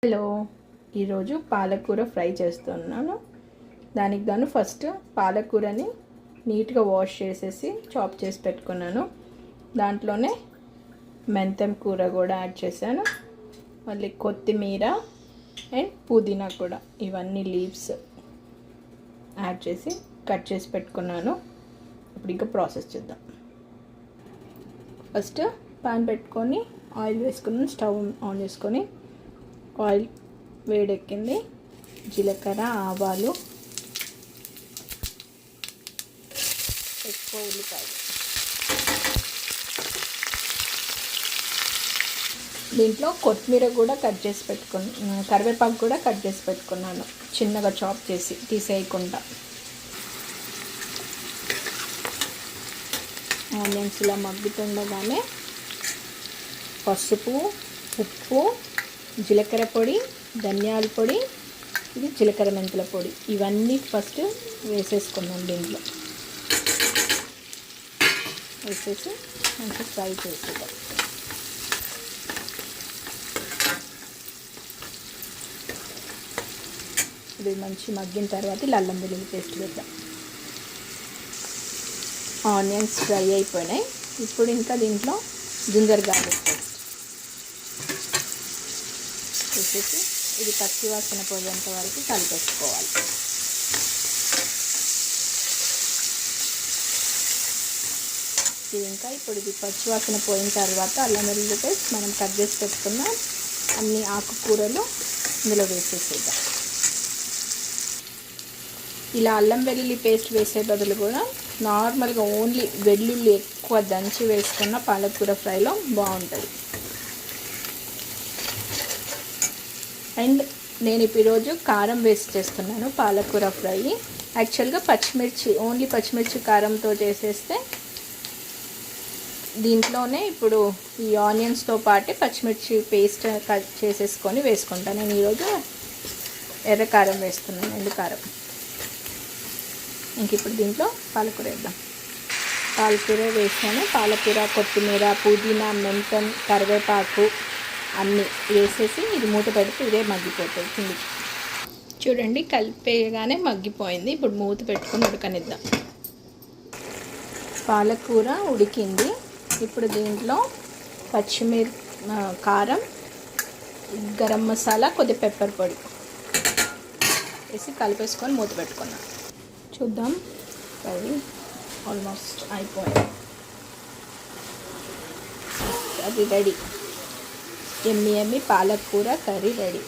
Hello, ఈరోజు పాలకూర fry చేస్తున్నాను. దానికి గాను ఫస్ట్ పాలకూరని నీట్గా వాష్ చేసేసి చాప్ చేసి పెట్టుకున్నాను. దాంట్లోనే మెంతం కూర కూడా యాడ్ చేశాను. మళ్ళీ కొత్తిమీర అండ్ పుదీనా కూడా, ఇవన్నీ లీవ్స్ యాడ్ చేసి కట్ చేసి పెట్టుకున్నాను. ఇప్పుడు ఇంకా ప్రాసెస్ చేద్దాం. ఫస్ట్ పాన్ పెట్టుకొని ఆయిల్ వేసుకుని స్టవ్ ఆన్ చేసుకొని ఆయిల్ వేడెక్కింది. జీలకర్ర, ఆవాలు, ఎక్కువ ఉల్లిపాయలు, దీంట్లో కొత్తిమీర కూడా కట్ చేసి కరివేపాకు కూడా కట్ చేసి పెట్టుకున్నాను, చిన్నగా చాప్ చేసి తీసేయకుండా. ఆనియన్స్ ఇలా మగ్గుతుండగానే పసుపు, ఉప్పు, జీలకర్ర పొడి, ధనియాల పొడి, ఇది జీలకర్ర మెంతుల పొడి, ఇవన్నీ ఫస్ట్ వేసేసుకున్నాం. దీంట్లో వేసేసి మంచిగా ఫ్రై చేసేద్దాం. ఇది మంచి మగ్గిన తర్వాత ఇలా అల్లం వెల్లుల్లి పేస్ట్ వేద్దాం. ఆనియన్స్ ఫ్రై అయిపోయినాయి. ఇప్పుడు ఇంకా దీంట్లో జింజర్ గార్లిక్ పేస్ట్ వేసేసి ఇది పచ్చి వాసన పోయేంత వరకు కలిపేసుకోవాలి. ఇది ఇంకా ఇప్పుడు ఇది పచ్చి వాసన పోయిన తర్వాత అల్లం వెల్లుల్లి పేస్ట్ మనం కట్ చేసి పెట్టుకున్న అన్ని ఆకుకూరలు ఇందులో వేసేసేద్దాం. ఇలా అల్లం వెల్లుల్లి పేస్ట్ వేసే బదులు కూడా నార్మల్గా ఓన్లీ వెల్లుల్లి ఎక్కువ దంచి వేసుకున్న పాలకూర ఫ్రైలో బాగుంటుంది. అండ్ నేను ఈరోజు కారం వేసి చేస్తున్నాను పాలకూర ఫ్రై. యాక్చువల్గా పచ్చిమిర్చి, ఓన్లీ పచ్చిమిర్చి కారంతో చేసేస్తే దీంట్లోనే ఇప్పుడు ఈ ఆనియన్స్తో పాటు పచ్చిమిర్చి పేస్ట్ కట్ చేసేసుకొని వేసుకుంటాను. నేను ఈరోజు ఎర్ర కారం వేస్తున్నాను, ఎండు కారం. ఇంక ఇప్పుడు దీంట్లో పాలకూర వేద్దాం. పాలకూర వేసాను. పాలకూర, కొత్తిమీర, పుదీనా, మెంతం, కరివేపాకు అన్నీ వేసేసి ఇది మూత పెడితే ఇదే మగ్గిపోతుంది కిందికి. చూడండి, కలిపేయగానే మగ్గిపోయింది. ఇప్పుడు మూత పెట్టుకొని ఉడకనిద్దాం. పాలకూర ఉడికింది. ఇప్పుడు దీంట్లో కారం, గరం మసాలా, కొద్దిగా పెప్పర్ పొడి వేసి కలిపేసుకొని మూత పెట్టుకున్నాం. చూద్దాం, అది ఆల్మోస్ట్ అయిపోయింది. అది రెడీ. ఎమ్మి పాలకూర కర్రీ రెడీ.